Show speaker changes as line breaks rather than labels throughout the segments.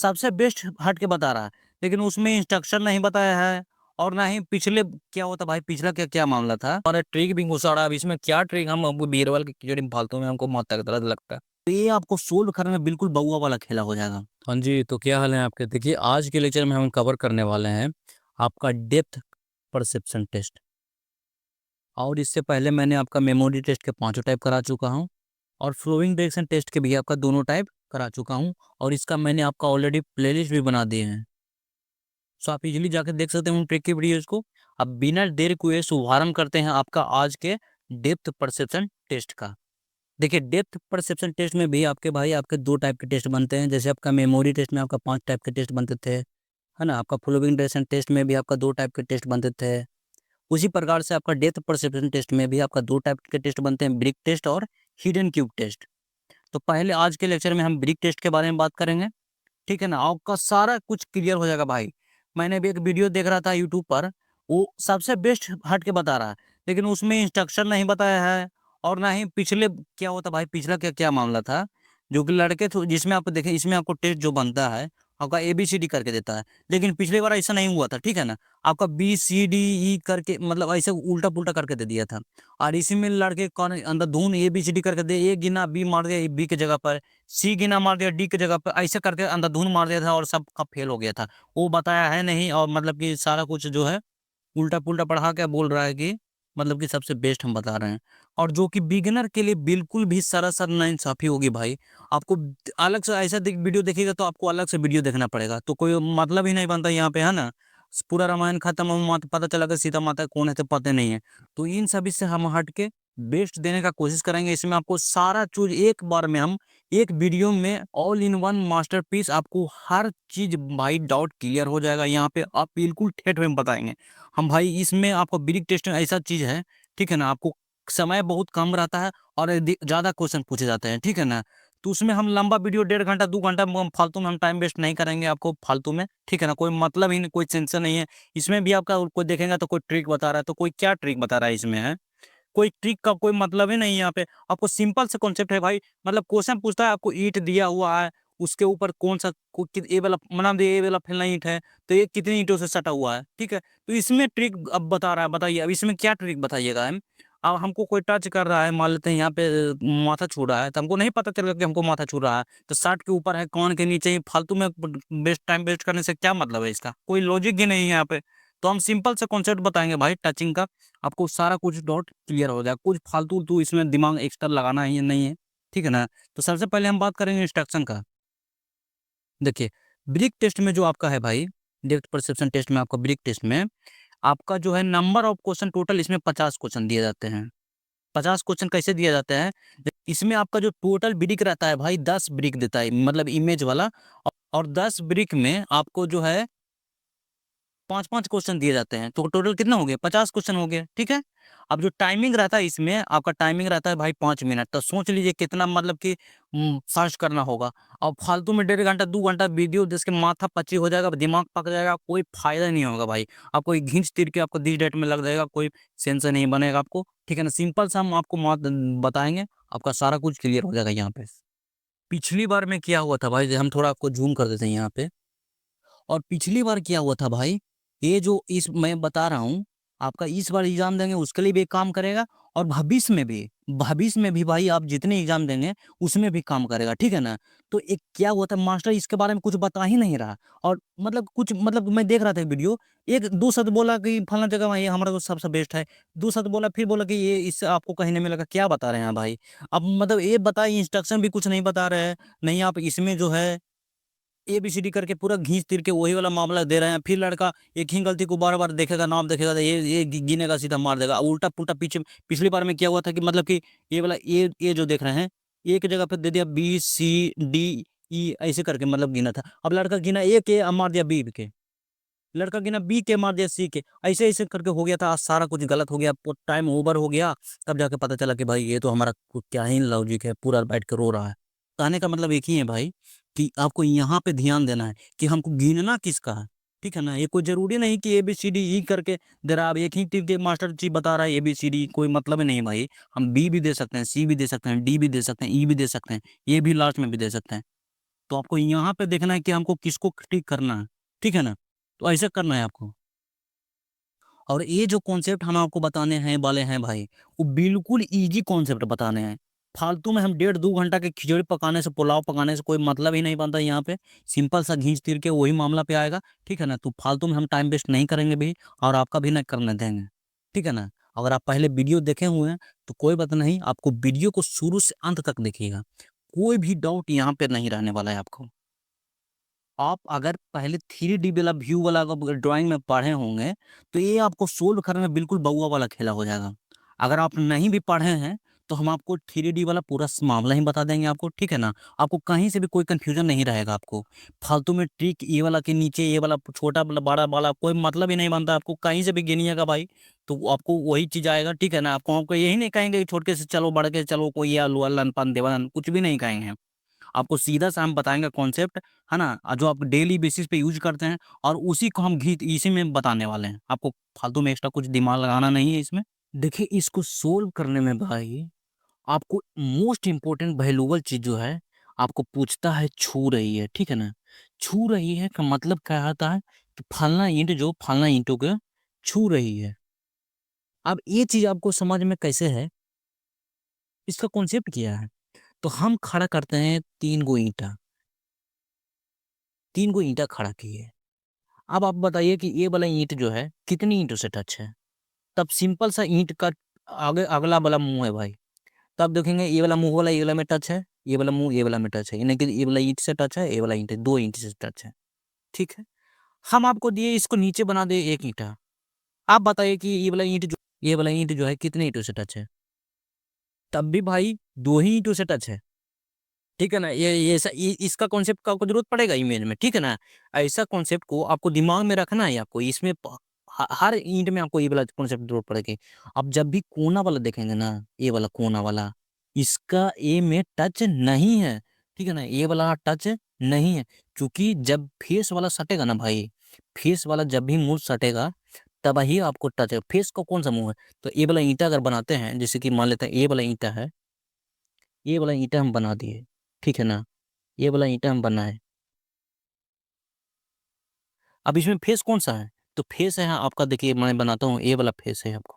सबसे बेस्ट हट के बता रहा है, लेकिन उसमें इंस्ट्रक्शन नहीं बताया है और ना ही पिछले क्या होता भाई, पिछला क्या क्या मामला था और ट्रिक भी घुसा रहा है। अब इसमें क्या ट्रिक, हम बीरबल की खिचड़ी में फालतू में हमको मौत तक दर्द लगता है। तो ये आपको सोल्व करने में बिल्कुल बउआ वाला खेला हो जाएगा।
हाँ जी, तो क्या हाल है आपके? देखिए, आज के लेक्चर में हम कवर करने वाले हैं आपका डेप्थ परसेप्शन टेस्ट। और इससे पहले मैंने आपका मेमोरी टेस्ट के 5 टाइप करा चुका हूँ और फ्लोइंग डायरेक्शन टेस्ट के भी आपका 2 टाइप करा चुका हूँ। और इसका मैंने आपका ऑलरेडी प्लेलिस्ट भी बना दिए हैं, सो आप इजीली जाकर देख सकते हैं उन ट्रिक की वीडियोज़ को। अब बिना देर किए शुभारंभ करते हैं आपका आज के डेप्थ परसेप्शन टेस्ट का। देखिए, डेप्थ परसेप्शन टेस्ट में भी आपके भाई आपके 2 टाइप के टेस्ट बनते हैं। जैसे आपका मेमोरी टेस्ट में आपका 5 टाइप के टेस्ट बनते थे, है ना? आपका फ्लोइंग डायरेक्शन टेस्ट में भी आपका 2 टाइप के टेस्ट बनते थे। उसी प्रकार से आपका डेप्थ परसेप्शन टेस्ट में भी आपका 2 टाइप के टेस्ट बनते हैं, ब्रिक टेस्ट और हिडन क्यूब टेस्ट। तो पहले आज के लेक्चर में हम ब्रिक टेस्ट के बारे में बात करेंगे, ठीक है ना? आपका सारा कुछ क्लियर हो जाएगा भाई। मैंने भी एक वीडियो देख रहा था यूट्यूब पर, वो सबसे बेस्ट हट के बता रहा है, लेकिन उसमें इंस्ट्रक्शन नहीं बताया है और ना ही पिछले क्या होता भाई, पिछला क्या क्या मामला था जो कि लड़के थे, जिसमें आपको देखें इसमें आपको टेस्ट जो बनता है आपका ABCD करके देता है, लेकिन पिछली बार ऐसा नहीं हुआ था, ठीक है ना? आपका BCDE करके मतलब ऐसे उल्टा पुल्टा करके दे दिया था। और इसी में लड़के कौन अंधाधुन ABCD करके दे, ए गिना बी मार दिया बी की जगह पर, सी गिना मार दिया डी की जगह पे, ऐसे करके अंधाधुन मार दिया था और सबका फेल हो गया था। वो बताया है नहीं और मतलब कि सारा कुछ जो है उल्टा-पुल्टा पढ़ा के बोल रहा है कि मतलब कि सबसे बेस्ट हम बता रहे हैं। और जो कि बिगिनर के लिए बिल्कुल भी सरासर नाइंसाफ़ी होगी भाई। आपको अलग से ऐसा वीडियो देखिएगा तो आपको अलग से वीडियो देखना पड़ेगा, तो कोई मतलब ही नहीं बनता यहाँ पे, है ना? पूरा रामायण खत्म हो मत पता चला कि सीता माता कौन है तो पता नहीं है। तो इन सभी से हम हट के बेस्ट देने का कोशिश करेंगे। इसमें आपको सारा चीज़ एक बार में हम एक वीडियो में ऑल इन वन मास्टरपीस, आपको हर चीज़ भाई डाउट क्लियर हो जाएगा। यहाँ पे आप बिल्कुल ठेठ में बताएँगे। हम भाई इसमें आपको ब्रीक टेस्ट ऐसा चीज़ है, ठीक है ना? आपको समय बहुत कम रहता है और ज़्यादा क्वेश्चन पूछे जाते हैं, ठीक है ना? तो उसमें हम लंबा वीडियो 1.5 घंटा 2 घंटा फालतू में हम टाइम वेस्ट नहीं करेंगे आपको फालतू में, ठीक है ना? कोई मतलब ही नहीं, कोई टेंशन नहीं है। इसमें भी आपका कोई देखेगा तो कोई ट्रिक बता रहा है, तो कोई क्या ट्रिक बता रहा है इसमें है? कोई ट्रिक का कोई मतलब ही नहीं है यहाँ पे। आपको सिंपल सा कॉन्सेप्ट है भाई, मतलब क्वेश्चन पूछता है, आपको ईंट दिया हुआ है, उसके ऊपर कौन-सा को कि ये वाला मान लीजिए ये वाला फलना ईंट है, तो ये कितनी ईंटों से सटा हुआ है, ठीक है? तो इसमें ट्रिक अब बता रहा है, बताइए अब इसमें क्या ट्रिक बताइएगा हम? अब हमको कोई टच कर रहा है, मान लेते हैं यहाँ पे माथा छू रहा है, तो हमको नहीं पता चलेगा कि हमको माथा छू रहा है, तो शर्ट के ऊपर है, कान के नीचे ही फालतू में टाइम वेस्ट करने से क्या मतलब है इसका? कोई लॉजिक ही नहीं है यहाँ पे। तो हम सिंपल सा कॉन्सेप्ट बताएँगे भाई टचिंग का, आपको सारा कुछ डाउट क्लियर हो जाएगा। कुछ फालतू-उलतू इसमें दिमाग एक्स्ट्रा लगाना ही नहीं है, ठीक है ना? तो सबसे पहले हम बात करेंगे इंस्ट्रक्शन का। देखिए, ब्रीक टेस्ट में जो आपका है भाई, डेप्थ परसेप्शन टेस्ट में आपका ब्रीक टेस्ट में, आपका जो है नंबर ऑफ क्वेश्चन टोटल इसमें 50 क्वेश्चन दिए जाते हैं। 50 क्वेश्चन कैसे दिए जाते हैं? इसमें आपका जो टोटल ब्रिक रहता है भाई 10 ब्रिक देता है, मतलब इमेज वाला और 10 ब्रिक में आपको जो है 5-5 क्वेश्चन दिए जाते हैं, तो टोटल कितना हो गया? 50 क्वेश्चन हो गए, ठीक है? अब जो टाइमिंग रहता है इसमें, आपका टाइमिंग रहता है भाई 5 मिनट, तो सोच लीजिए कितना मतलब कि सर्च करना होगा। और फालतू में 1.5 घंटा 2 घंटा वीडियो देख के माथा पच्ची हो जाएगा, दिमाग पक जाएगा, कोई फ़ायदा नहीं होगा भाई। आपको ये घींच-तीर के आपको दिस डेट में लग जाएगा, कोई सेंस नहीं बनेगा आपको, ठीक है ना? सिंपल सा हम आपको बताएँगे, आपका सारा कुछ क्लियर हो जाएगा यहाँ पे। पिछली बार में क्या हुआ था भाई, हम थोड़ा आपको ज़ूम कर देते हैं यहाँ पे। और पिछली बार क्या हुआ था भाई, ये जो इस मैं बता रहा हूँ, आपका इस बार एग्ज़ाम देंगे उसके लिए भी काम करेगा और भविष्य में भी भाई आप जितने एग्ज़ाम देंगे, उसमें भी काम करेगा, ठीक है ना? तो एक क्या हुआ था मास्टर इसके बारे में कुछ बता ही नहीं रहा और मतलब कुछ मतलब मैं देख रहा था वीडियो, 1-2 शब्द बोला कि फलाना जगह ये हमारा तो सबसे बेस्ट है, 2 शब्द बोला फिर बोला कि ये इससे आपको कहीं नहीं मिलेगा, क्या बता रहे हैं भाई? अब मतलब ये बताइए इंस्ट्रक्शन भी कुछ नहीं बता रहे हैं, नहीं आप इसमें जो है एबीसीडी करके पूरा घींच-तीर के वही वाला मामला दे रहे हैं। फिर लड़का एक ही गलती को बार-बार देखेगा, नाम देखेगा तो ये गिनेगा सीधा मार देगा। उल्टा-पुल्टा पीछे पिछली बार में क्या हुआ था कि मतलब कि ये वाला ए जो देख रहे हैं, ए की जगह पे दे दिया बी, सी, डी, ई ऐसे करके मतलब गिना था। अब लड़का गिना ए के मार दिया बी के। लड़का गिना बी के मार दिया सी के। ऐसे-ऐसे करके हो गया था। आज सारा कुछ गलत हो गया, टाइम ओवर हो गया। तब जाके पता चला कि भाई ये तो हमारा क्या ही लॉजिक है, पूरा बैठ के रो रहा है। कहने का मतलब एक ही है भाई कि आपको यहाँ पे ध्यान देना है कि हमको गिनना किसका है, ठीक है ना? ये कोई ज़रूरी नहीं कि एबीसीडी ई करके दे रहा है। अब एक ही टिक के मास्टर जी बता रहा है एबीसीडी, कोई मतलब ही नहीं भाई। हम बी भी दे सकते हैं, सी भी दे सकते हैं, डी भी दे सकते हैं, ई भी दे सकते हैं, ए भी लास्ट में भी दे सकते हैं।
तो आपको यहाँ पे देखना है कि हमको किसको टिक करना है, ठीक है ना। तो ऐसे करना है आपको। और ये जो कॉन्सेप्ट हम आपको बताने हैं वाले हैं भाई, वो बिल्कुल ईजी कॉन्सेप्ट बताने हैं। फालतू में हम 1.5-2 घंटा के खिचड़ी पकाने से, पुलाव पकाने से कोई मतलब ही नहीं बनता यहाँ पे। सिंपल सा घींच तीर के वही मामला पे आएगा, ठीक है ना। तो फालतू में हम टाइम वेस्ट नहीं करेंगे भी, और आपका भी नहीं करने देंगे, ठीक है ना। अगर आप पहले वीडियो देखे हुए हैं तो कोई बात नहीं, आपको वीडियो को शुरू से अंत तक देखिएगा, कोई भी डाउट यहाँ पे नहीं रहने वाला है आपको। आप अगर पहले 3D वाला व्यू वाला अगर ड्राइंग में पढ़े होंगे तो ये आपको सोल्व करने में बिल्कुल बउआ वाला खेला हो जाएगा। अगर आप नहीं भी पढ़े हैं तो हम आपको 3D वाला पूरा मामला ही बता देंगे आपको, ठीक है ना। आपको कहीं से भी कोई कंफ्यूजन नहीं रहेगा आपको। फालतू में ट्रिक ये वाला के नीचे ये वाला छोटा वाला बड़ा वाला कोई मतलब ही नहीं बनता। आपको कहीं से भी गिनिएगा भाई तो आपको वही चीज आएगा, ठीक है ना। आपको यही नहीं कहेंगे कि छोटे से चलो बड़ के चलो, कोई या लुअल पान देवान कुछ भी नहीं कहेंगे। आपको सीधा सा हम बताएँगे कॉन्सेप्ट, है ना? जो आप डेली बेसिस पे यूज़ करते हैं, और उसी को हम इसी में बताने वाले हैं। आपको फालतू में एक्स्ट्रा कुछ दिमाग लगाना नहीं है इसमें। देखिए, इसको सोल्व करने में भाई आपको मोस्ट इम्पोर्टेंट वैल्यूएबल चीज़ जो है, आपको पूछता है छू रही है, ठीक है ना? छू रही है का मतलब क्या होता है कि फलना ईंट जो फलना ईंटों को छू रही है। अब ये चीज़ आपको समझ में कैसे है, इसका कॉन्सेप्ट क्या है? तो हम खड़ा करते हैं 3 गो ईंटा, 3 गो ईंटा खड़ा किए। अब आप बताइए कि ये वाला ईंट जो है कितनी ईंटों से टच है? तब सिंपल सा ईंट का आगे अगला वाला मुँह है भाई। तब देखेंगे ये वाला मुँह वाला ये वाला में टच है, ये वाला मुँह ये वाला में टच है। यानी कि ये वाला ईंट से टच है, ये वाला ईंट 2 ईंट से टच है, ठीक है? हम आपको दिए इसको नीचे बना दे 1 ईंटा। आप बताइए कि ये वाला ईंट जो है कितने ईंटों से टच है? तब भी भाई 2 ही ईंटों से टच है। ठीक है ना? ये ऐसा इसका कॉन्सेप्ट का आपको ज़रूरत पड़ेगा इमेज में, ठीक है ना? ऐसा कॉन्सेप्ट को आपको दिमाग में रखना है आपको, इसमें हर ईंट में आपको ये वाला कॉन्सेप्ट ज़रूरत पड़ेगी। अब जब भी कोना वाला देखेंगे ना, ये वाला कोना वाला, इसका ए में टच नहीं है, ठीक है ना? ये वाला टच नहीं है, क्योंकि जब फेस वाला सटेगा ना भाई, फेस वाला जब भी मुँह सटेगा, तब ही आपको टच है। फेस का कौन सा मुँह है? तो ये वाला ईंटा अगर बनाते हैं, जैसे कि मान लेते हैं ये वाला ईंटा है, ये वाला ईंटा हम बना दिए, ठीक है ना? ये वाला ईंटा हम बनाए। अब इसमें फेस कौन-सा है? तो फेस है आपका, देखिए मैं बनाता हूँ, ये वाला फेस है आपको।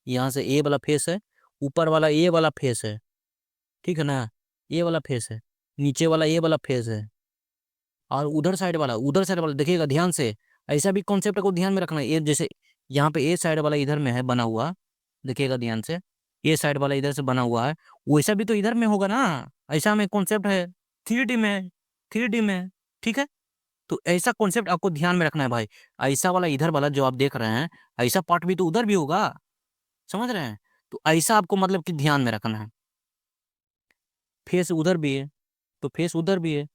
यहाँ से ये वाला फेस है, ऊपर वाला ये वाला फेस है, ठीक है ना? ये वाला फेस है, नीचे वाला ये वाला फेस है, और उधर साइड वाला देखिएगा ध्यान से। ऐसा भी कॉन्सेप्ट को ध्यान में रखना है। ये जैसे यहाँ पे ये साइड वाला इधर में है बना हुआ, देखिएगा ध्यान से। ये साइड वाला इधर से बना हुआ है, वैसा भी तो इधर में होगा ना? ऐसा में कॉन्सेप्ट है 3D में, 3D में, ठीक है? तो ऐसा कॉन्सेप्ट आपको ध्यान में रखना है भाई। ऐसा वाला इधर वाला जो आप देख रहे हैं, ऐसा पार्ट भी तो उधर भी होगा, समझ रहे हैं? तो ऐसा आपको मतलब कि ध्यान में रखना है। फेस उधर भी है, तो फेस उधर भी है।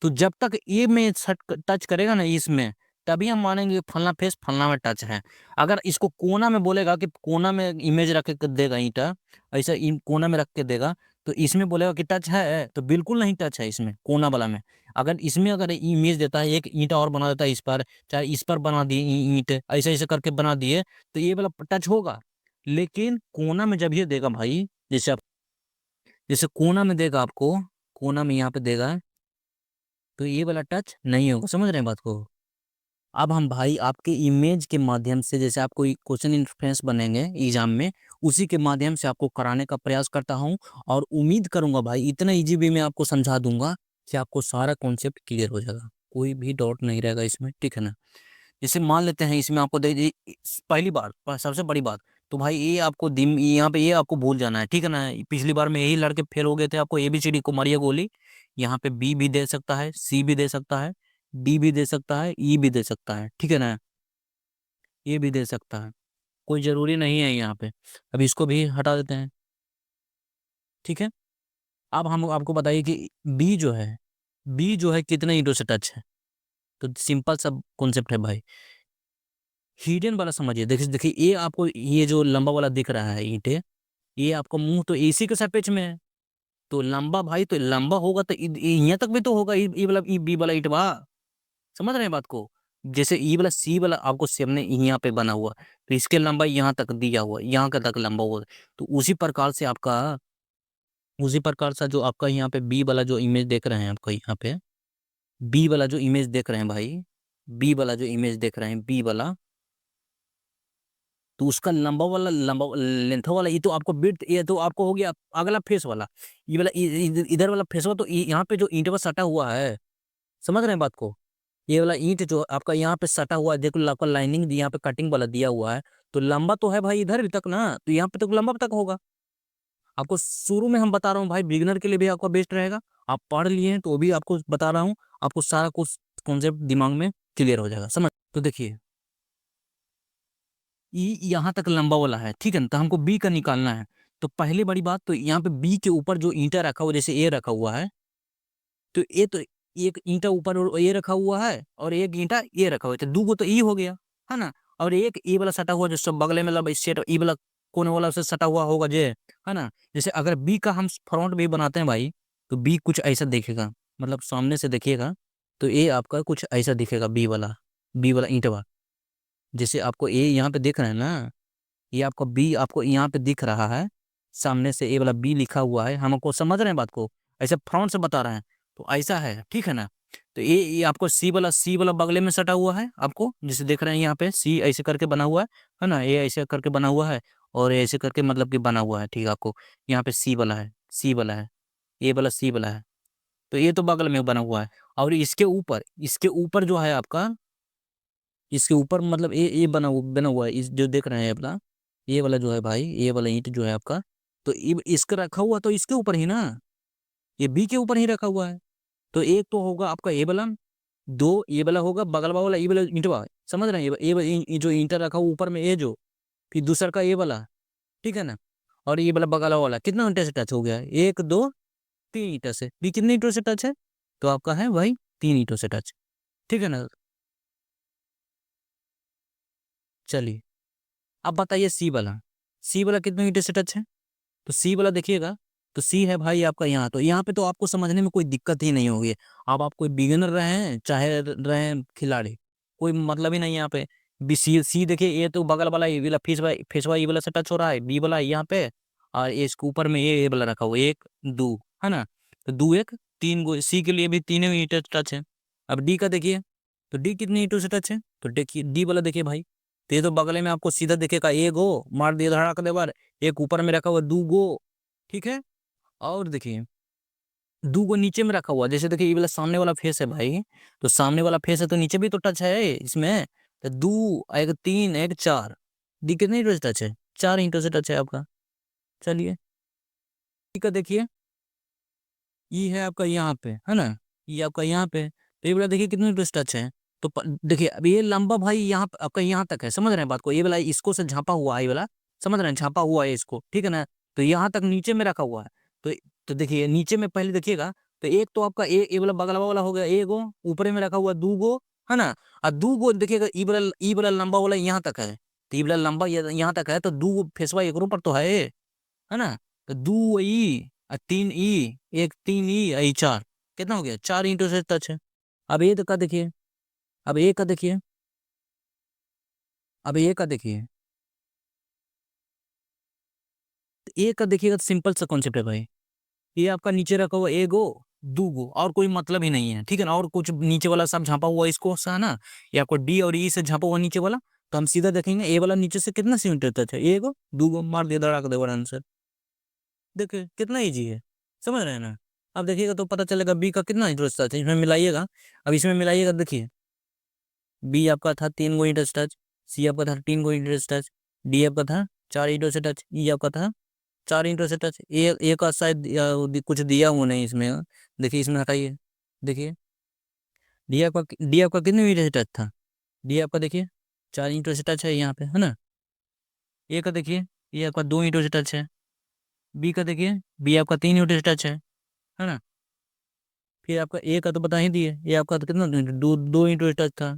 तो जब तक ये में सट टच करेगा ना इसमें, तभी हम मानेंगे फलना फेस फलना में टच है। अगर इसको कोना में बोलेगा कि कोना में इमेज रख के देगा ईंटा, ऐसा कोना में रख के देगा, तो इसमें बोलेगा कि टच है, तो बिल्कुल नहीं टच है इसमें, कोना वाला में। अगर इसमें अगर इमेज देता है, एक ईंटा और बना देता है इस पर, चाहे इस पर बना दिए ईंट, ऐसे-ऐसे करके बना दिए, तो ये वाला टच होगा। लेकिन कोना में जब ये देगा भाई, जैसे कोना में देगा आपको, कोना में यहाँ पे देगा, तो ये वाला टच नहीं होगा, समझ रहे हैं बात को? अब हम भाई आपके इमेज के माध्यम से, जैसे आप कोई क्वेश्चन इंटरफेस बनेंगे एग्जाम में, उसी के माध्यम से आपको कराने का प्रयास करता हूँ, और उम्मीद करूंगा भाई इतना इजी वे में आपको समझा दूंगा कि आपको सारा कॉन्सेप्ट क्लियर हो जाएगा, कोई भी डाउट नहीं रहेगा इसमें, ठीक है ना। जैसे मान लेते हैं इसमें आपको दे दी पहली बार सबसे बड़ी बात, तो भाई ये आपको यहाँ पे ये आपको भूल जाना है, ठीक है ना। पिछली बार में यही लड़के फेल हो गए थे, आपको ABCD को मारिए गोली। यहाँ पे बी भी दे सकता है, सी भी दे सकता है, डी भी दे सकता है, ई भी दे सकता है, ठीक है ना। ये भी दे सकता है, कोई जरूरी नहीं है यहाँ पे। अब इसको भी हटा देते हैं, ठीक है। अब हम आपको बताइए कि बी जो है कितने ईंटों से टच है। तो सिंपल सा कॉन्सेप्ट है भाई, हिडन वाला समझिए। देखिए देखिए ये आपको ये जो लंबा वाला दिख रहा है ईंटे, ये आपका मुंह तो इसी के सापेक्ष में है। तो लंबा भाई, तो लंबा होगा तो यहाँ तक भी तो होगा, ई वाला बी वाला ईंटवा, समझ रहे हैं बात को। जैसे ई वाला सी वाला आपको सामने यहाँ पे बना हुआ, तो इसके लंबाई यहाँ तक दिया हुआ, यहाँ का तक लंबा हुआ। तो उसी प्रकार से जो आपका यहाँ पे बी वाला जो इमेज देख रहे हैं आपका यहाँ पे,
बी वाला जो इमेज देख रहे हैं भाई, बी वाला जो इमेज देख रहे हैं, बी वाला, तो उसका लंबा लेंथ वाला, ये तो आपको विड्थ, ये तो आपको हो गया अगला फेस वाला, ये वाला इधर वाला फेस वाला, तो यहाँ पे जो ईंट पर सटा हुआ है, समझ रहे हैं बात को, ये वाला ईंट जो आपका यहाँ पे सटा हुआ है, देखो आपका लाइनिंग यहाँ पे कटिंग वाला दिया हुआ है, तो लंबा तो है भाई इधर तक ना, तो यहाँ पे तक लंबा तक होगा। आपको शुरू में हम बता रहा हूँ भाई, बिगिनर के लिए भी आपका बेस्ट रहेगा, आप पढ़ लिए हैं तो भी आपको बता रहा हूँ, आपको सारा कुछ कॉन्सेप्ट दिमाग में क्लियर हो जाएगा, समझ। तो देखिए यहाँ तक लंबा वाला है, ठीक है ना, तो हमको बी का निकालना है। तो पहली बड़ी बात, तो यहाँ पे बी के ऊपर जो ईंटा रखा हुआ, जैसे ए रखा हुआ है, तो ए तो एक ईंटा ऊपर और ए रखा हुआ है, और एक ईंटा ए रखा हुआ है, तो दो गो तो ई हो गया, है ना। और एक ई वाला सटा हुआ जो सब बगले में, मतलब सेट ई वाला कोने वाला से सटा हुआ होगा जे, है ना। जैसे अगर बी का हम फ्रंट भी बनाते हैं भाई, तो बी कुछ ऐसा दिखेगा, मतलब सामने से देखिएगा तो ए आपका कुछ ऐसा दिखेगा, बी वाला ईंटवा, जैसे आपको ए यहाँ पे देख रहे हैं ना, ये आपको बी आपको यहाँ पे दिख रहा है, सामने से ए वाला बी लिखा हुआ है, हमको समझ रहे हैं बात को, ऐसे फ्रंट से बता रहे हैं, तो ऐसा है, ठीक है ना। तो ये आपको सी वाला बगले में सटा हुआ है, आपको जैसे देख रहे हैं यहाँ पे सी ऐसे करके बना हुआ है ना, ये ऐसे करके बना हुआ है, और ये ऐसे करके मतलब कि बना हुआ है, ठीक है। आपको यहाँ पे सी वाला है, ये वाला सी वाला है, तो ये तो बगल में बना हुआ है। और इसके ऊपर जो है आपका, इसके ऊपर मतलब ये बना हुआ है, इस जो देख रहे हैं अपना, ये वाला जो है भाई, ये वाला ईंट जो है आपका, तो इसका रखा हुआ तो इसके ऊपर ही ना, ये बी के ऊपर ही रखा हुआ है। तो एक तो होगा आपका ए वाला, दो ये वाला होगा बगल वाला, ये वाला ईंटवा, समझ रहे हैं, ये जो ईंटा रखा हुआ ऊपर में, ये जो, फिर दूसरा का ये वाला, ठीक है ना। और ये वाला बगल वाला कितना ईंटा से टच हो गया है, एक दो तीन ईंटा से, बी कितने ईंटों से टच है, तो आपका है भाई तीन ईंटों से टच, ठीक है ना। चलिए अब बताइए सी वाला कितने ईंटों से टच है, तो सी वाला देखिएगा, तो सी है भाई आपका यहाँ, तो यहाँ पे तो आपको समझने में कोई दिक्कत ही नहीं होगी। अब आप कोई बिगिनर रहे हैं चाहे रहे हैं खिलाड़ी, कोई मतलब ही नहीं है यहाँ पे। बी सी देखिए, ये तो बगल वाला ये वाला फेसवा ये वाला से टच हो रहा है, बी वाला यहाँ पे, और ये इसके ऊपर में ये वाला रखा हुआ है, एक दो, है ना। तो दो एक तीन गो, सी के लिए भी तीनों ईंट टच है। अब डी का देखिए, तो डी कितनी ईंटों से टच है, तो देखिए डी वाला देखिए भाई, तो ये तो बगले में आपको सीधा दिखेगा, एक गो मार दिया धड़ाक दे बार, एक ऊपर में रखा हुआ दो गो, ठीक है। और देखिए दो गो नीचे में रखा हुआ, जैसे देखिए ये वाला सामने वाला फेस है भाई, तो सामने वाला फेस है तो नीचे भी तो टच है इसमें, तो दो एक तीन एक चार, दी कितने ईंटों से टच है, चार ईंटों से टच है आपका। चलिए ठीक है, देखिए ये है आपका यहाँ पे, है ना, ये आपका यहाँ पे, तो ये वाला देखिए कितने ईंटों से टच है। तो देखिए अब ये लंबा भाई यहाँ आपका यहाँ तक है, समझ रहे हैं बात को, ये वाला इसको से झांपा हुआ है, ये वाला समझ रहे हैं, झांपा हुआ है इसको, ठीक है ना। तो यहाँ तक नीचे में रखा हुआ है, तो देखिए नीचे में पहले देखिएगा, तो एक तो आपका ये वाला बगल वाला हो गया, एक गो ऊपर में रखा हुआ दो गो, है ना। और दो गो देखिएगा ई वाला लंबा वाला यहाँ तक है, तो ई वाला लंबा यहाँ तक है, तो दो गो फेसवा एक पर तो है ना। तो दो ई और तीन ई, एक तीन ई और चार, कितना हो गया, चार ईंटों से टच है। अब ये का देखिए, अब ए का देखिए, अब ए का देखिए, ए का देखिएगा, तो सिंपल सा कॉन्सेप्ट है भाई, ये आपका नीचे रखा हुआ एगो दो गो, और कोई मतलब ही नहीं है, ठीक है ना। और कुछ नीचे वाला सब झांपा हुआ इसको सा ना, ये आपको डी और ई से झांपा हुआ नीचे वाला, तो हम सीधा देखेंगे ए वाला नीचे से कितना सेंटीमीटर तक है, एगो दो गो मार दिया धड़ाक दे आंसर, देखिए कितना इजी है, समझ रहे हैं ना। अब देखिएगा तो पता चलेगा बी का कितना इंटरेस्ट है, इसमें मिलाइएगा, अब इसमें मिलाइएगा, देखिए बी आपका था तीन गो इंटरेस्ट टच, सी आपका था तीन गो इंटरेस्ट टच, डी आपका था चार इंटो से टच, ई आपका था चार इंटो से टच, ए का शायद कुछ दिया हुआ नहीं इसमें, देखिए इसमें हटाइए, देखिए डी आपका कितने इंटो से टच था, डी आपका देखिए चार इंटो से टच है यहाँ पे, है ना। ए का देखिए, ये आपका दो इंटो से टच है, बी का देखिए, बी आपका तीन इंटो से टच है ना। फिर आपका ए का तो बता ही दिए, ये आपका तो कितना दो दो इंटो से टच था,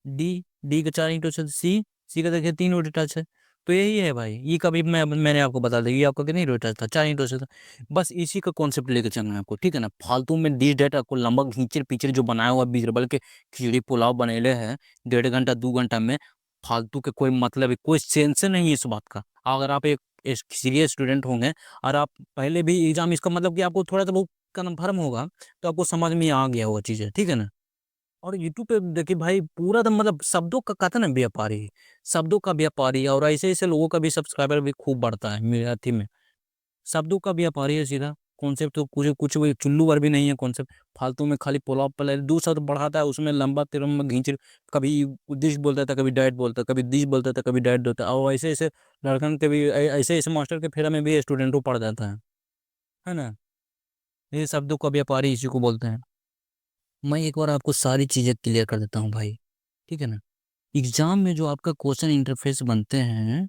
डी डी का चार इंटू से, सी का देखिए तीन रोटी टच है। तो यही है भाई, ये कभी मैंने आपको बता दिया, ये आपका कितनी रोटी टच था, चार इंटू से था। बस इसी का कॉन्सेप्ट लेकर चलना है आपको, ठीक है ना। फालतू में डिश डेट आपको लंबा घींचर पीचर जो बनाया हुआ बीरबल के खिचड़ी पुलाव बनेले हैं 1.5 घंटा 2 घंटा में, फालतू के कोई मतलब है, कोई सेंस नहीं है इस बात का। अगर आप एक सीरियस स्टूडेंट होंगे और आप पहले भी एग्जाम, इसका मतलब कि आपको थोड़ा सा बहुत कन्फर्म होगा, तो आपको समझ में आ गया वो चीज़ है, ठीक है ना। और यूट्यूब पे देखिए भाई पूरा तो मतलब शब्दों का कहते हैं ना व्यापारी, शब्दों का व्यापारी, और ऐसे ऐसे लोगों का भी सब्सक्राइबर भी खूब बढ़ता है मेरे अथी में। शब्दों का व्यापारी है सीधा। कॉन्सेप्ट तो कुछ कुछ भी चुल्लू भर भी नहीं है कॉन्सेप्ट। फालतू में खाली पुलाव पले दो शब्द बढ़ाता है, उसमें लंबा तिरंबा घींच, कभी दिश बोलता था, कभी डाइट बोलता, कभी दिश बोलता था, कभी डाइट बोलता, और ऐसे ऐसे लड़कन के भी ऐसे ऐसे मास्टर के फेरा में भी स्टूडेंटों पढ़ जाता है ना। ये शब्दों का व्यापारी इसी को बोलते हैं। मैं एक बार आपको सारी चीज़ें क्लियर कर देता हूँ भाई, ठीक है ना। एग्जाम में जो आपका क्वेश्चन इंटरफेस बनते हैं,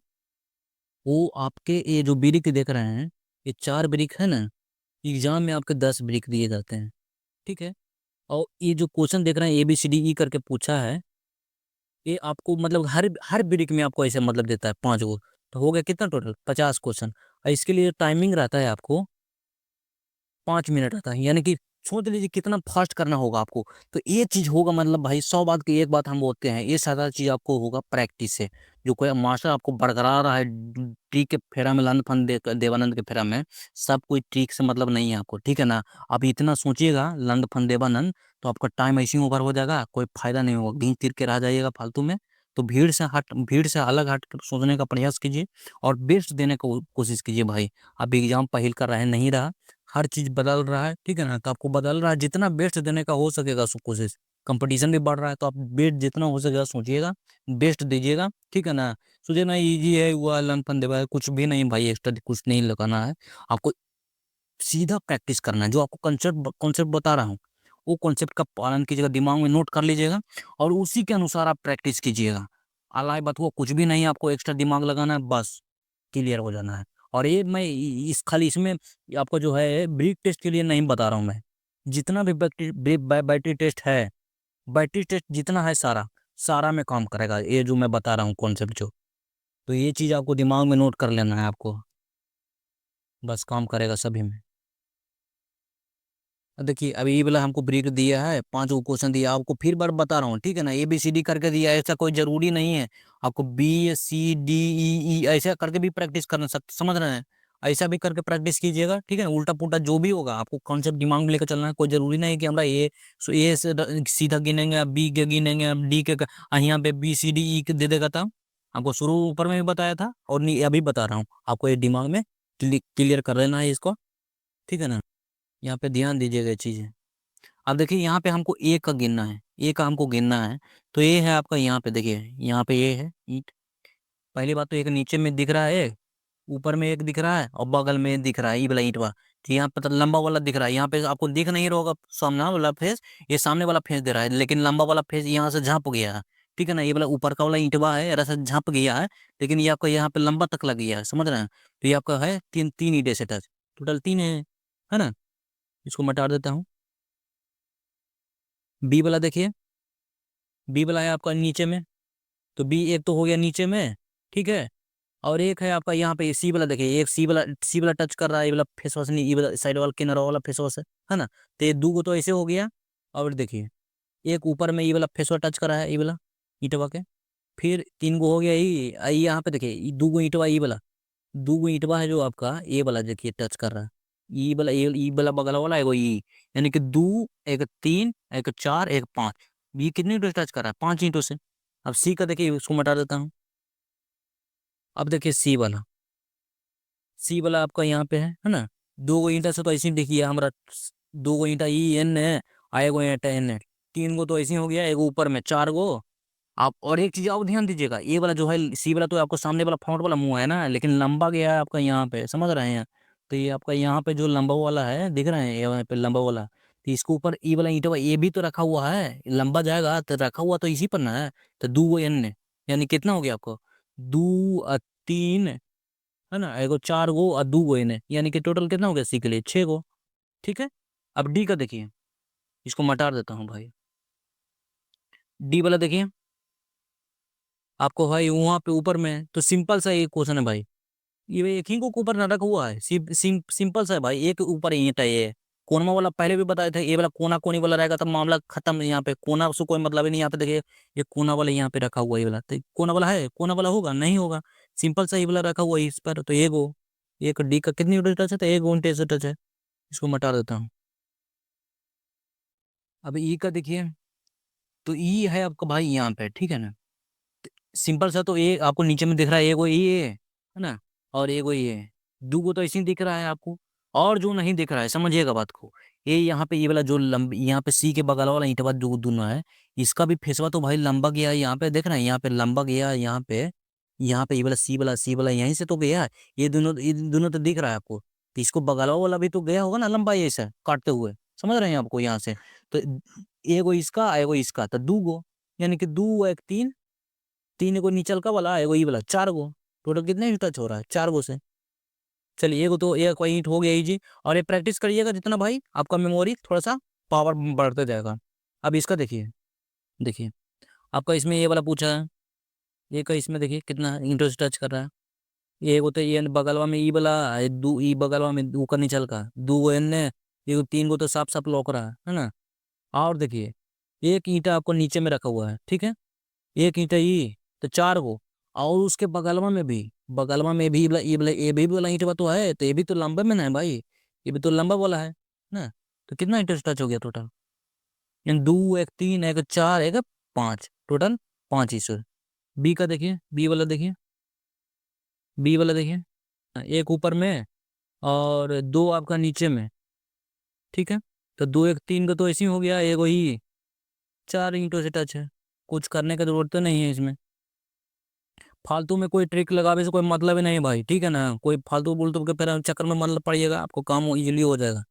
वो आपके ये जो ब्रिक देख रहे हैं, ये 4 ब्रिक है ना, एग्जाम में आपके 10 ब्रिक दिए जाते हैं, ठीक है। और ये जो क्वेश्चन देख रहे हैं ABCDE करके पूछा है, ये आपको मतलब हर हर ब्रिक में आपको ऐसे मतलब देता है 5 गो। तो हो गया कितना टोटल 50 क्वेश्चन। और इसके लिए टाइमिंग रहता है आपको 5 मिनट रहता है, यानी कि सोच लीजिए कितना फास्ट करना होगा आपको। तो ये चीज होगा मतलब भाई 100 बात की एक बात हम बोलते हैं, ये सारा चीज आपको होगा प्रैक्टिस से। जो कोई मास्टर आपको बरकरार रहा है ट्रिक के फेरा में, लंद फंद देवानंद के फेरा में, सब कोई ट्रिक से मतलब नहीं है आपको, ठीक है ना। आप इतना सोचिएगा लंद फंद देवानंद, तो आपका टाइम ऐसे ही ओवर हो जाएगा, कोई फायदा नहीं होगा, घींच तीर के रह जाइएगा फालतू में। तो भीड़ से अलग हट कर सोचने का प्रयास कीजिए, और बेस्ट देने को कोशिश कीजिए भाई। अब एग्जाम पहल कर रहे हैं, नहीं रहा, हर चीज़ बदल रहा है, ठीक है ना। तो आपको बदल रहा है, जितना बेस्ट देने का हो सकेगा कोशिश। कंपटीशन भी बढ़ रहा है, तो आप बेस्ट जितना हो सकेगा सोचिएगा, बेस्ट दीजिएगा, ठीक है ना। सोचिए ना इजी है हुआ लन फन देवा है, कुछ भी नहीं भाई, एक्स्ट्रा कुछ नहीं लगाना है आपको। सीधा प्रैक्टिस करना है, जो आपको कॉन्सेप्ट कॉन्सेप्ट बता रहा हूँ, वो कॉन्सेप्ट का पालन कीजिएगा, दिमाग में नोट कर लीजिएगा, और उसी के अनुसार आप प्रैक्टिस कीजिएगा। अलाय बात हुआ कुछ भी नहीं, आपको एक्स्ट्रा दिमाग लगाना है, बस क्लियर हो जाना है। और ये मैं इस खाली इसमें आपको जो है ब्रीक टेस्ट के लिए नहीं बता रहा हूँ मैं। जितना भी बैटरी टेस्ट है, बैटरी टेस्ट जितना है सारा सारा में काम करेगा ये जो मैं बता रहा हूँ कॉन्सेप्ट जो। तो ये चीज़ आपको दिमाग में नोट कर लेना है आपको, बस काम करेगा सभी में। अब देखिए अभी ये वाला हमको ब्रेक दिया है, 5 गो क्वेश्चन दिया आपको, फिर बार बता रहा हूँ, ठीक है ना। ABCD करके दिया है, ऐसा कोई जरूरी नहीं है आपको BCDE ऐसा करके भी प्रैक्टिस करना समझ रहे हैं। ऐसा भी करके प्रैक्टिस कीजिएगा, ठीक है ना। उल्टा पुल्टा जो भी होगा आपको कॉन्सेप्ट दिमाग में लेकर चलना है, कोई जरूरी नहीं है कि हमारा ए से सीधा गिनेंगे, B के गिनेंगे, D के यहाँ पे BCDE के दे देगा था। आपको शुरू ऊपर में भी बताया था, और अभी बता रहा हूँ आपको, ये दिमाग में क्लियर कर लेना है इसको, ठीक है ना। यहाँ पे ध्यान दीजिएगा ये चीज़ें। अब देखिए यहाँ पे हमको ए का गिनना है, ए का हमको गिनना है। तो ये है आपका, यहाँ पे देखिए, यहाँ पे ये है ईंट। पहली बात तो एक नीचे में दिख रहा है, ऊपर में एक दिख रहा है, और बगल में दिख रहा है ये वाला ईंटवा। तो यहाँ पे तो लंबा वाला दिख रहा है, यहाँ पे आपको दिख नहीं रहा होगा सामने वाला फेस, ये सामने वाला फेस दे रहा है, लेकिन लंबा वाला फेस यहाँ से झाँप गया है, ठीक है ना। ये वाला ऊपर का वाला ईंटवा है ऐसा झाँप गया है, लेकिन ये आपका यहाँ पे लंबा तक लग गया है, समझ रहे हैं। तो ये आपका है तीन तीन ईंटे से टच, टोटल 3 है ना। इसको मिटा देता हूँ। बी वाला देखिए, बी वाला है आपका नीचे में, तो बी एक तो हो गया नीचे में, ठीक है। और एक है आपका यहाँ पे सी वाला, देखिए एक सी वाला टच कर रहा है, ये वाला फेस वॉश नहीं, ये वाला साइड वाला किनारा वाला फेस वॉश है ना। तो ये दो गो तो ऐसे हो गया। और देखिए एक ऊपर में ये वाला फेस वॉश टच कर रहा है, ये वाला ईंटवा के। फिर 3 गो हो गया, ये यहाँ पे देखिए ये 2 गो ईंटवा, ये वाला 2 गो ईंटवा है जो आपका ये वाला देखिए टच कर रहा है, ये वाला बगल वाला एगो ये, यानी कि 2 एक 3 एक 4 एक 5, ये कितनी ईंटों से टच कर रहा है, 5 ईंटों से। अब सी का देखिए, उसको मिटा देता हूँ। अब देखिए सी वाला आपका यहाँ पे है ना। 2 गो ईंटा से तो ऐसे ही देखिए हमारा 2 गो ईंटा ई एन है, आ एगो ईंटा एन है, 3 गो तो ऐसे ही हो गया, एगो ऊपर में 4 गो। आप और एक चीज और ध्यान दीजिएगा, ये वाला जो है सी वाला, तो आपको सामने वाला फ्रंट वाला मुंह है ना, लेकिन लंबा गया है आपका यहाँ पे, समझ रहे हैं। तो ये आपका यहाँ पे जो लंबा वाला है दिख रहा है, ये यहाँ पे लंबा वाला, तो इसके ऊपर ई वाला ईंटा ये भी तो रखा हुआ है, लंबा जाएगा तो रखा हुआ तो इसी पर ना है। तो 2 गो एन है, यानी कितना हो गया आपको, 2 3 है ना, एगो 4 गो और 2 गो एन है, यानी कि टोटल कितना हो गया सी के लिए 6 गो, ठीक है। अब डी का देखिए, इसको मटा देता हूँ भाई। डी वाला देखिए आपको भाई वहां पे ऊपर में तो सिंपल सा एक क्वेश्चन है भाई, ये एक ही को ऊपर न रखा हुआ है, सिंपल सा है भाई, एक ऊपर ईंट है ये। कोनमा वाला पहले भी बताए थे, ये वाला कोना कोनी वाला रहेगा तो मामला खत्म, यहाँ पे कोना से कोई मतलब ही नहीं। यहाँ पे देखिए ये कोना वाला यहाँ पे रखा हुआ है, ये वाला तो कोना वाला है, कोना वाला होगा नहीं होगा, सिंपल सा ये वाला रखा हुआ है इस पर। तो एक डी का कितनी टच है, तो एक घंटे से टच है, इसको मिटा देता हूँ। अब ई का देखिए,
तो ई है आपका भाई यहाँ पे, ठीक है ना। सिंपल सा, तो ए आपको नीचे में दिख रहा है, एगो ई है ना, और एगो ये है। दो को तो ऐसे ही दिख रहा है आपको, और जो नहीं दिख रहा है समझिएगा बात को, ये यहाँ पे ये वाला जो यहाँ पे सी के बगल वाला ईंट जो दोनों है, इसका भी फेसवा तो भाई लंबा गया है, यहाँ पे देख रहे हैं, यहाँ पे लंबा गया है, यहाँ पे ये वाला सी वाला यहीं से तो गया है। ये दोनों तो दिख रहा है आपको, तो इसको बगल वाला भी तो गया होगा ना लंबा, ये ऐसा काटते हुए, समझ रहे हैं आपको यहाँ से। तो एगो इसका एगो इसका, तो दू गो, यानी कि दू एक तीन, तीन गो नीचल का वाला एगो ई वाला, चार गो। टोटल कितने टच हो रहा है, चार गो से। चलिए एगो तो एक ईंट हो गया जी। और ये प्रैक्टिस करिएगा जितना भाई, आपका मेमोरी थोड़ा सा पावर बढ़ते जाएगा। अब इसका देखिए, देखिए आपका इसमें ये वाला पूछा है, ये का इसमें देखिए कितना ईंटों से टच कर रहा है। ये एगो तो ये बगलवा में ई वाला, दू ई बगलवा में दू का निचल का, दू गो एने, ये तीन गो तो साफ साफ लौक रहा है ना। और देखिए एक ईंटा आपको नीचे में रखा हुआ है, ठीक है, एक ईंटा ई, तो चार गो। और उसके बगलवा में भी ये भी वाला ईंटवा तो है, तो ये भी तो लंबे में ना है भाई, ये भी तो लंबा वाला है ना। तो कितना ईंटा टच हो गया टोटल, यानी दो एक तीन एक चार एक पाँच, टोटल पाँच ईश्वर। बी का देखिए, बी वाला देखिए, एक ऊपर में और दो आपका नीचे में, ठीक है। तो दो एक तीन का तो ऐसे ही हो गया, एक ही चार ईंटों से टच है, कुछ करने की जरूरत तो नहीं है इसमें। फालतू में कोई ट्रिक लगावे से कोई मतलब ही नहीं भाई, ठीक है ना। कोई फालतू बोलतू के फिर चक्कर में मतलब पड़िएगा, आपको काम इजीली हो जाएगा।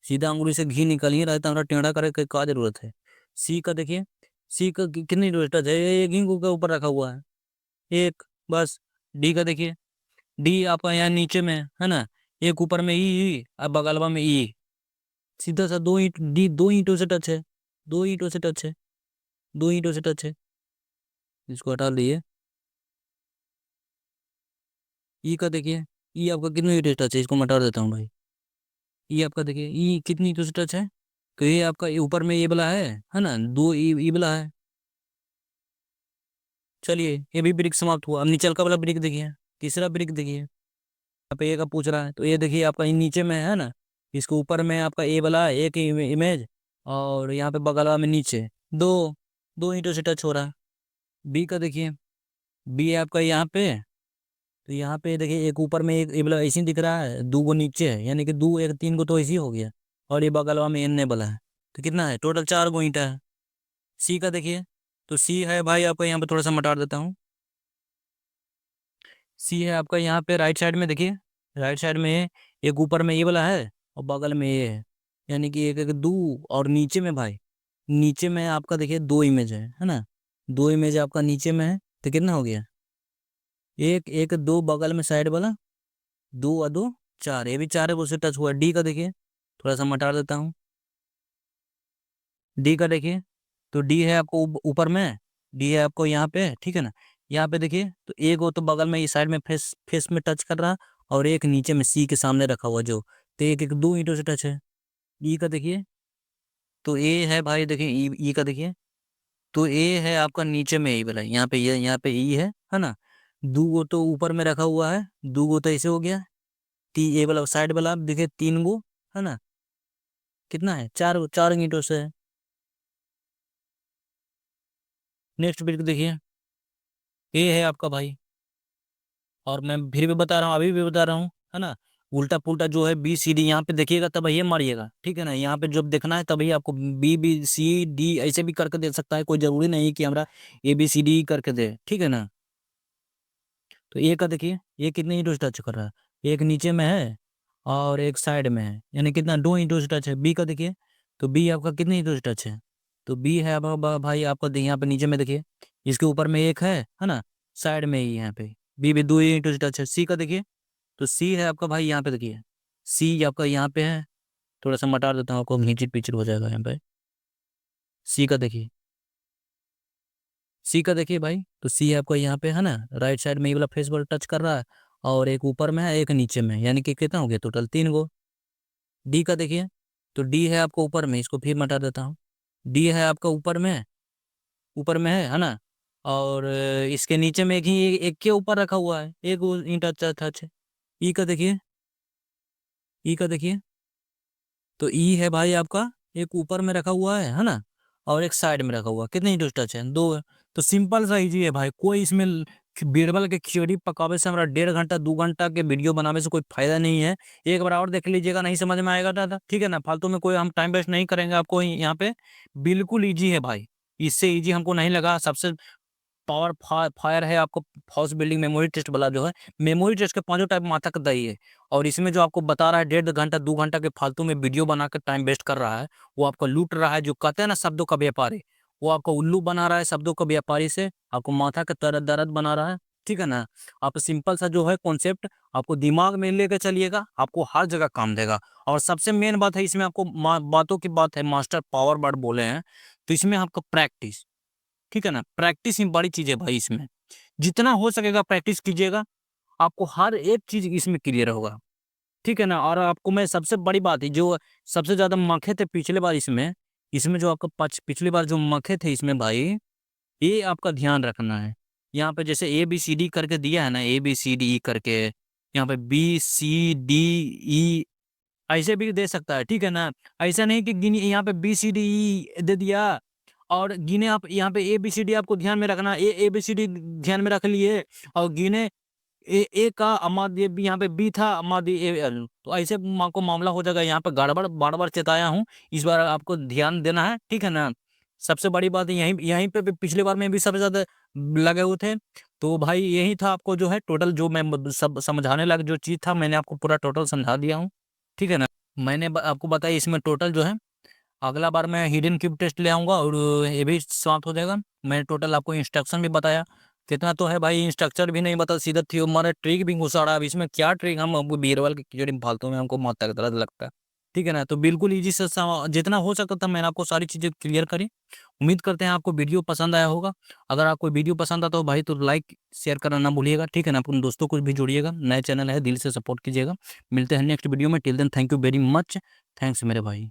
सीधा अंगुली से घी निकल ही रहा है, तो हमारा टेढ़ा करे की क्या जरूरत है। सी का देखिए, सी का कितनी टच है, ये घी के ऊपर रखा हुआ है, एक बस। डी का देखिए, डी आपका यहाँ नीचे में है ना, एक ऊपर में ई और बगलवा में ई, सीधा सा दो ईंट, डी दो ईंटों से टच है, दो ईंटों से टच है, दो ईंटों से टच है। इसको हटा लिए। ई का देखिए, ई आपका कितनी ईंटों से टच है, इसको मैं हटा देता हूँ भाई। ई आपका देखिए, ई कितनी ईंटों से टच है, तो ये आपका ऊपर में ये वाला है ना, दो ई वाला है। चलिए ये भी ब्रिक समाप्त हुआ। अब नीचल का वाला ब्रिक देखिए, तीसरा ब्रिक देखिए, यहाँ पे ए का पूछ रहा है, तो ये देखिए आपका ये नीचे में है ना, इसको ऊपर में आपका ए वाला है, एक इमेज, और यहाँ पे बगलवा में नीचे दो, दो ईंटों से टच हो रहा है। बी का देखिए, बी आपका यहाँ पे, तो यहाँ पे देखिए एक ऊपर में एक ए वाला ऐसे ही दिख रहा है, दो गो नीचे है, यानी कि दो एक तीन गो तो ऐसे ही हो गया, और ये बगलवा में एन वाला है, तो कितना है टोटल, चार गो ईंटा है। सी का देखिए, तो सी है भाई आपका यहाँ पे, थोड़ा सा मिटा देता हूँ। सी है आपका यहाँ पे राइट साइड में, देखिए राइट साइड में एक ऊपर में ये वाला है और बगल में ये है, यानी कि एक एक दो, और नीचे में भाई, नीचे में आपका देखिए दो इमेज है ना, दो इमेज आपका नीचे में है, तो कितना हो गया, एक एक दो बगल में साइड वाला, दो और दो चार, ये भी चार है, उससे टच हुआ। डी का देखिए, थोड़ा सा मिटा देता हूँ। डी का देखिए, तो डी है आपको ऊपर में, डी है आपको यहाँ पे, ठीक है ना। यहाँ पे देखिए, तो एक वो तो बगल में ये साइड में फेस फेस में टच कर रहा, और एक नीचे में सी के सामने रखा हुआ जो, तो एक एक दो ईंटों से टच है। ई का देखिए, तो ए है भाई देखिए, ई का देखिए, तो ए है आपका नीचे में, ई वाला यहाँ पे, ये यहाँ पे ई है ना। दो गो तो ऊपर में रखा हुआ है, दो गो तो ऐसे हो गया, ती ए वाला साइड वाला देखिए तीन गो है ना, कितना है, चार, चार ईंटों से है। नेक्स्ट बिल्कुल देखिए, ये है आपका भाई, और मैं फिर भी बता रहा हूँ, अभी भी बता रहा हूँ, है ना। उल्टा पुल्टा जो है बी सी डी यहाँ पे देखिएगा तब ये मारिएगा, ठीक है ना। यहाँ पे जब देखना है तभी आपको बी बी सी डी ऐसे भी करके दे सकता है, कोई जरूरी नहीं कि हमारा ए बी सी डी करके दे, ठीक है ना। तो ए का देखिए, ये कितने ईंटों से टच कर रहा है, एक नीचे में है और एक साइड में है, यानी कितना, दो ईंटों से टच है। बी का देखिए, तो बी आपका कितने ईंटों से टच है, तो बी है भाई आपका यहाँ पे नीचे में देखिए, इसके ऊपर में एक है ना, साइड में ही यहाँ पे बी भी दो ईंटों से टच है। सी का देखिए, तो सी है आपका भाई यहाँ पे देखिए, सी आपका यहाँ पे है, थोड़ा सा मटा देता हूँ, आपको घींचित पिचर हो जाएगा यहाँ पे। सी का देखिए, सी का देखिए भाई, तो सी आपको यहाँ पे है ना, राइट साइड में ये वाला फेस पर टच कर रहा है, और एक ऊपर में है एक नीचे में, यानी कि कितना हो गया टोटल, तीन गो। डी का देखिए, तो डी है आपको ऊपर में, इसको फिर मिटा देता हूँ। डी है आपका ऊपर में, ऊपर में है ना, और इसके नीचे में एक ही, एक के ऊपर रखा हुआ है, एक ईंट अच्छा टच है। ई का देखिए, ई का देखिए, तो ई है भाई आपका एक ऊपर में रखा हुआ है ना, और एक साइड में रखा हुआ, कितने हीटर टच है? 2 है। तो सिंपल सा ईजी है भाई, कोई इसमें बीरबल के खिचड़ी पकावे से हमारा 1.5 घंटा 2 घंटा के वीडियो बनाने से कोई फायदा नहीं है। एक बार और देख लीजिएगा, नहीं समझ में आएगा दादा, ठीक है ना, फालतू में कोई हम टाइम वेस्ट नहीं करेंगे आपको यहाँ पे। बिल्कुल ईजी है भाई, इससे ईजी हमको नहीं लगा। सबसे पावर फायर है आपको हाउस बिल्डिंग मेमोरी टेस्ट वाला जो है, मेमोरी टेस्ट के 5 टाइप माथा का दही है। और इसमें जो आपको बता रहा है 1.5 घंटा 2 घंटा के फालतू में वीडियो बना कर टाइम वेस्ट कर रहा है, वो आपको लूट रहा है। जो कहते हैं ना शब्दों का व्यापारी, वो आपको उल्लू बना रहा है शब्दों का व्यापारी से, आपको माथा का दर्द बना रहा है, ठीक है ना। आप सिंपल सा जो है कॉन्सेप्ट आपको दिमाग में लेकर चलिएगा, आपको हर जगह काम देगा। और सबसे मेन बात है इसमें, आपको बातों की बात है, मास्टर पावर वर्ड बोले हैं, तो इसमें आपका प्रैक्टिस, ठीक है ना, प्रैक्टिस ही बड़ी चीज है भाई। इसमें जितना हो सकेगा प्रैक्टिस कीजिएगा, आपको हर एक चीज इसमें क्लियर होगा, ठीक है ना। और आपको मैं सबसे बड़ी बात है, जो सबसे ज्यादा मखे थे पिछले बार इसमें, इसमें जो आपका पिछली बार जो मखे थे इसमें भाई, ये आपका ध्यान रखना है। यहाँ पे जैसे ABCD करके दिया है ना, ABCD करके, यहाँ पे BCDE ऐसे भी दे सकता है, ठीक है ना। ऐसा नहीं कि गिनी यहाँ पे BCDE दे दिया और गिने, आप यहाँ पे ABCD आपको ध्यान में रखना, ABCD ध्यान में रख लिए और गिने ए का अमाद्य बी, यहाँ पे बी था अमाद्य एल, तो ऐसे को मामला हो जाएगा। यहाँ पे गड़बड़ बार बार चेताया हूँ, इस बार आपको ध्यान देना है, ठीक है ना। सबसे बड़ी बात यहीं यहीं पे भी पिछले बार में भी सबसे ज्यादा लगे हुए थे। तो भाई यही था, आपको जो है टोटल जो मैं सब समझाने लगा जो चीज था, मैंने आपको पूरा टोटल समझा दिया हूँ, ठीक है ना। मैंने आपको बताया इसमें टोटल जो है, अगला बार मैं हिडन क्यूब टेस्ट ले आऊँगा और ये भी समाप्त हो जाएगा। मैंने टोटल आपको इंस्ट्रक्शन भी बताया, कितना तो है भाई, इंस्ट्रक्चर भी नहीं बता, सीधा थी हमारा ट्रिक भी घुसाड़ा। अब इसमें क्या ट्रिक, हम अब बीरबल की खिचड़ी फालतू में हमको मौत तक दर्द लगता है, ठीक है ना। तो बिल्कुल ईजी से जितना हो सकता था मैंने आपको सारी चीज़ें क्लियर करी। उम्मीद करते हैं आपको वीडियो पसंद आया होगा। अगर आपको वीडियो पसंद आता हो भाई तो लाइक शेयर करना ना भूलिएगा, ठीक है ना। अपने दोस्तों को भी जोड़िएगा, नए चैनल है, दिल से सपोर्ट कीजिएगा। मिलते हैं नेक्स्ट वीडियो में, till then thank you very much, thanks मेरे भाई।